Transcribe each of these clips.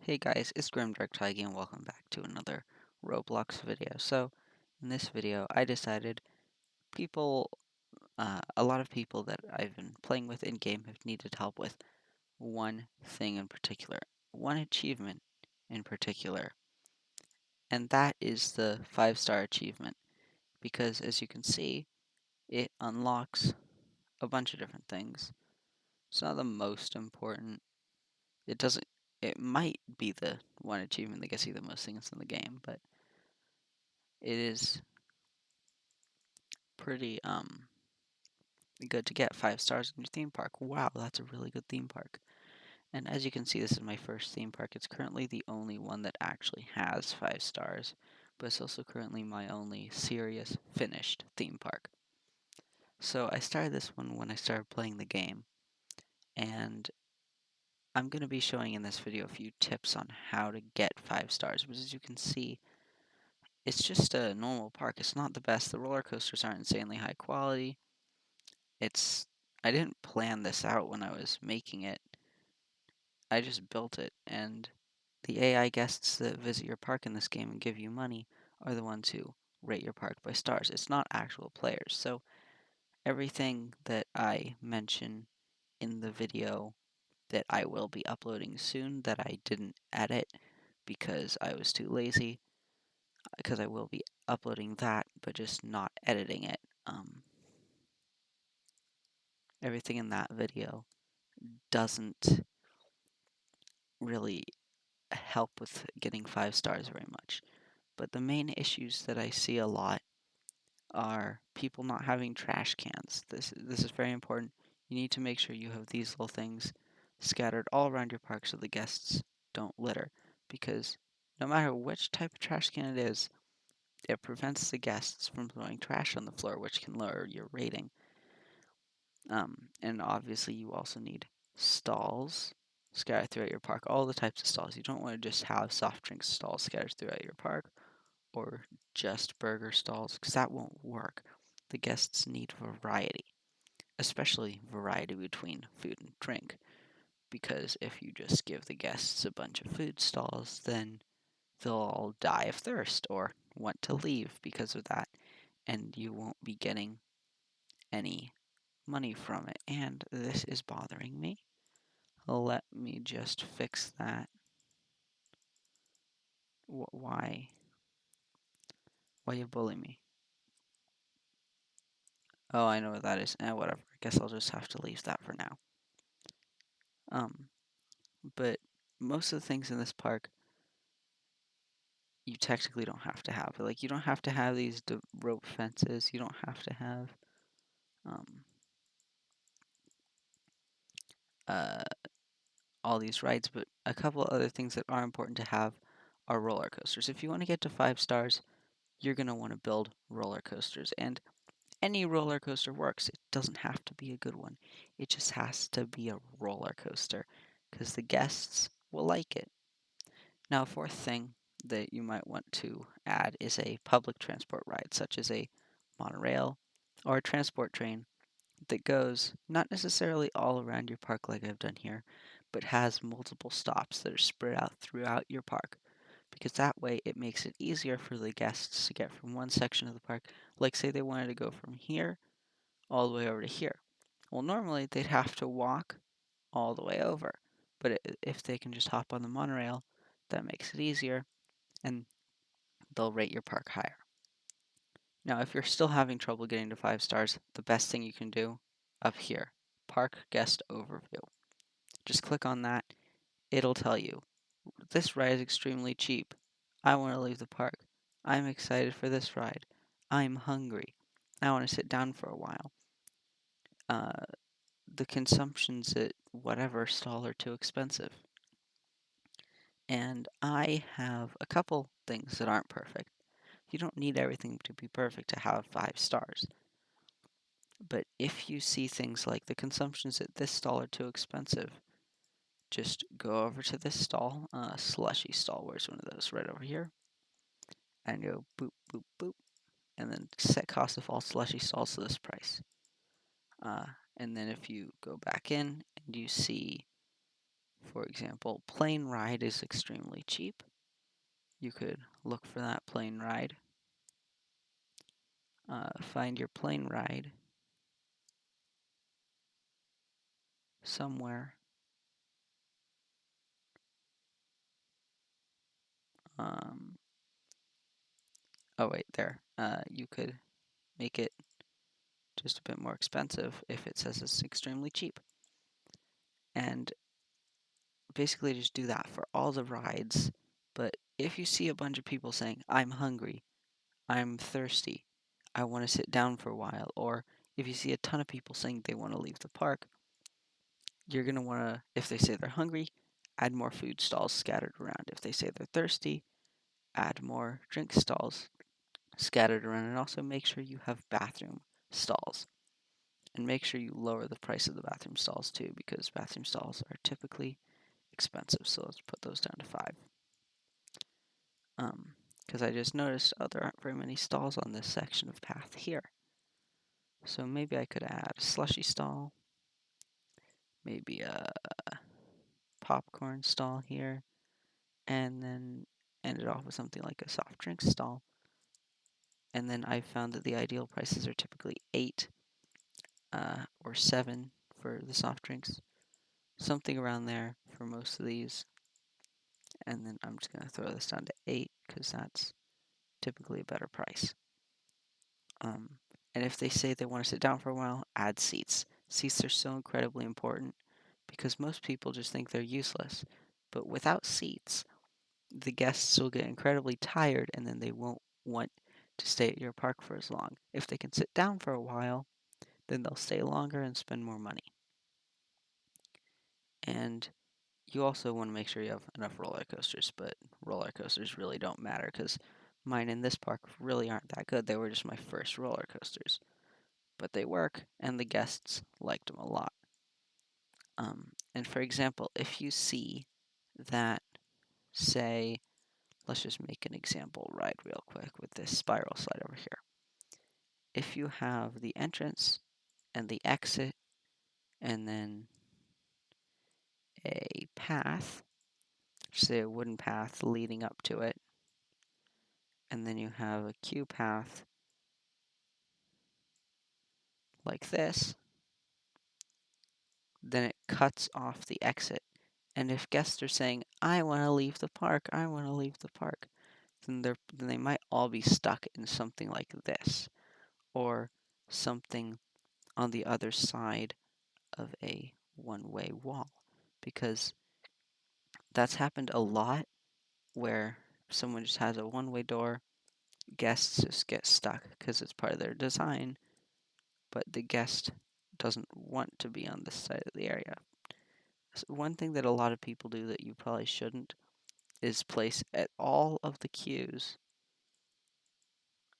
Hey guys, it's Theme Park Tycoon and welcome back to another Roblox video. So, in this video, I decided a lot of people that I've been playing with in-game have needed help with one thing in particular, one achievement in particular, and that is the 5-star achievement. Because as you can see, it unlocks a bunch of different things. It's not the most important. It doesn't. It might be the one achievement that gets you the most things in the game, but it is pretty good to get 5 stars in your theme park. Wow, that's a really good theme park. And as you can see, this is my first theme park. It's currently the only one that actually has 5 stars, but it's also currently my only serious finished theme park. So I started this one when I started playing the game, and I'm going to be showing in this video a few tips on how to get 5 stars. But as you can see, it's just a normal park. It's not the best. The roller coasters aren't insanely high quality. I didn't plan this out when I was making it. I just built it, and the AI guests that visit your park in this game and give you money are the ones who rate your park by stars. It's not actual players. So everything that I mention in the video that I will be uploading soon that I didn't edit because I was too lazy, because I will be uploading that, but just not editing it. Everything in that video doesn't really help with getting 5 stars very much. But the main issues that I see a lot are people not having trash cans. This is very important. You need to make sure you have these little things scattered all around your park so the guests don't litter. Because no matter which type of trash can it is, it prevents the guests from throwing trash on the floor, which can lower your rating. And obviously, you also need stalls scattered throughout your park. All the types of stalls. You don't want to just have soft drink stalls scattered throughout your park, or just burger stalls, because that won't work. The guests need variety, especially variety between food and drink, because if you just give the guests a bunch of food stalls, then they'll all die of thirst or want to leave because of that, and you won't be getting any money from it. And this is bothering me. Let me just fix that. Why? Why you bully me? Oh, I know what that is. Whatever. I guess I'll just have to leave that for now. But most of the things in this park, you technically don't have to have. Like, you don't have to have these rope fences. You don't have to have um, uh, all these rides. But a couple other things that are important to have are roller coasters. If you want to get to 5 stars, you're going to want to build roller coasters. And any roller coaster works. It doesn't have to be a good one. It just has to be a roller coaster because the guests will like it. Now, a fourth thing that you might want to add is a public transport ride, such as a monorail or a transport train that goes not necessarily all around your park like I've done here, but has multiple stops that are spread out throughout your park. Because that way it makes it easier for the guests to get from one section of the park. Like, say they wanted to go from here all the way over to here. Well, normally they'd have to walk all the way over. But if they can just hop on the monorail, that makes it easier and they'll rate your park higher. Now, if you're still having trouble getting to 5 stars, the best thing you can do up here, Park Guest Overview. Just click on that. It'll tell you, this ride is extremely cheap. I want to leave the park. I'm excited for this ride. I'm hungry. I want to sit down for a while. Uh, the consumptions at whatever stall are too expensive. And I have a couple things that aren't perfect. You don't need everything to be perfect to have 5 stars. But if you see things like the consumptions at this stall are too expensive, just go over to this stall, slushy stall. Where's one of those? Right over here. And go boop, boop, boop. And then set cost of all slushy stalls to this price. And then if you go back in and you see For example, plane ride is extremely cheap. You could look for that plane ride. Find your plane ride somewhere. Um, oh wait, there. You could make it just a bit more expensive if it says it's extremely cheap. And basically just do that for all the rides. But if you see a bunch of people saying, I'm hungry, I'm thirsty, I want to sit down for a while, or if you see a ton of people saying they want to leave the park, you're going to want to, if they say they're hungry, add more food stalls scattered around. If they say they're thirsty, add more drink stalls scattered around, and also make sure you have bathroom stalls. And make sure you lower the price of the bathroom stalls too, because bathroom stalls are typically expensive. So let's put those down to 5. Because I just noticed, oh, there aren't very many stalls on this section of path here. So maybe I could add a slushy stall, maybe a popcorn stall here, and then end it off with something like a soft drink stall. And then I found that the ideal prices are typically 8 or 7 for the soft drinks, something around there for most of these. And then I'm just going to throw this down to 8 because that's typically a better price. Um, and if they say they want to sit down for a while, add seats. Seats are so incredibly important because most people just think they're useless. But without seats, the guests will get incredibly tired and then they won't want to stay at your park for as long. If they can sit down for a while, then they'll stay longer and spend more money. And you also want to make sure you have enough roller coasters, but roller coasters really don't matter because mine in this park really aren't that good. They were just my first roller coasters. But they work, and the guests liked them a lot. And for example, if you see that, say, let's just make an example ride real quick with this spiral slide over here. If you have the entrance and the exit, and then a path, say a wooden path leading up to it, and then you have a queue path like this, then it cuts off the exit. And if guests are saying, I want to leave the park, I want to leave the park, then they might all be stuck in something like this, or something on the other side of a one-way wall, because that's happened a lot where someone just has a one-way door, guests just get stuck because it's part of their design, but the guest doesn't want to be on this side of the area. So one thing that a lot of people do that you probably shouldn't is place at all of the queues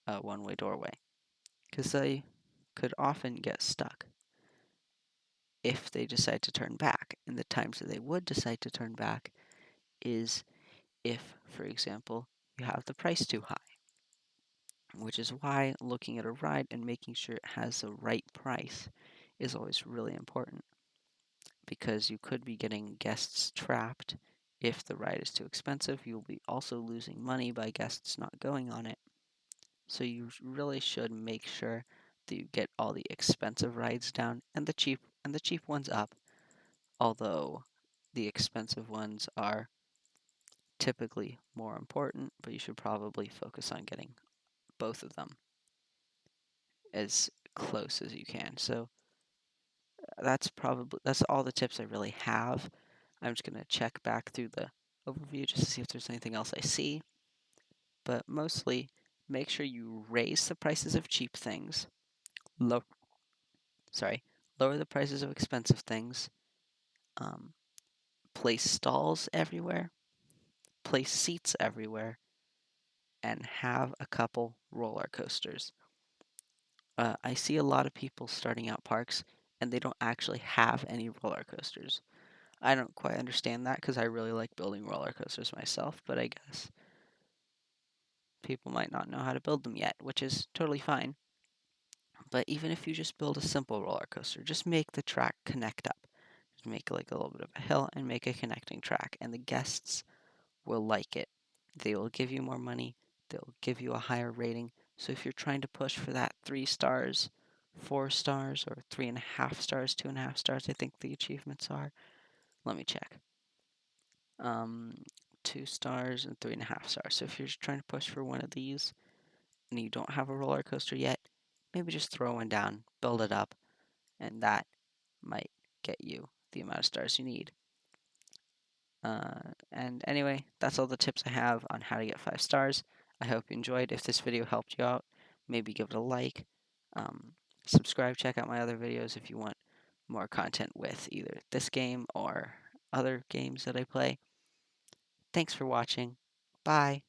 a one-way doorway, because they could often get stuck if they decide to turn back. And the times that they would decide to turn back is if, for example, you have the price too high, which is why looking at a ride and making sure it has the right price is always really important, because you could be getting guests trapped. If the ride is too expensive, you'll be also losing money by guests not going on it. So you really should make sure that you get all the expensive rides down and the cheap ones up. Although the expensive ones are typically more important, but you should probably focus on getting both of them as close as you can. So that's all the tips I really have. I'm just gonna check back through the overview just to see if there's anything else I see. But mostly, make sure you raise the prices of cheap things. Low, sorry, lower the prices of expensive things. Um, place stalls everywhere. Place seats everywhere. And have a couple roller coasters. I see a lot of people starting out parks and they don't actually have any roller coasters. I don't quite understand that because I really like building roller coasters myself, but I guess people might not know how to build them yet, which is totally fine. But even if you just build a simple roller coaster, just make the track connect up. make like a little bit of a hill and make a connecting track, and the guests will like it. They will give you more money, they'll give you a higher rating. So if you're trying to push for that 3 stars, 4 stars, or 3.5 stars, 2.5 stars, I think the achievements are. Let me check. Um, 2 stars and 3.5 stars. So if you're just trying to push for one of these and you don't have a roller coaster yet, maybe just throw one down, build it up, and that might get you the amount of stars you need. And anyway, that's all the tips I have on how to get 5 stars. I hope you enjoyed. If this video helped you out, maybe give it a like. Um, Subscribe, check out my other videos if you want more content with either this game or other games that I play. Thanks for watching. Bye.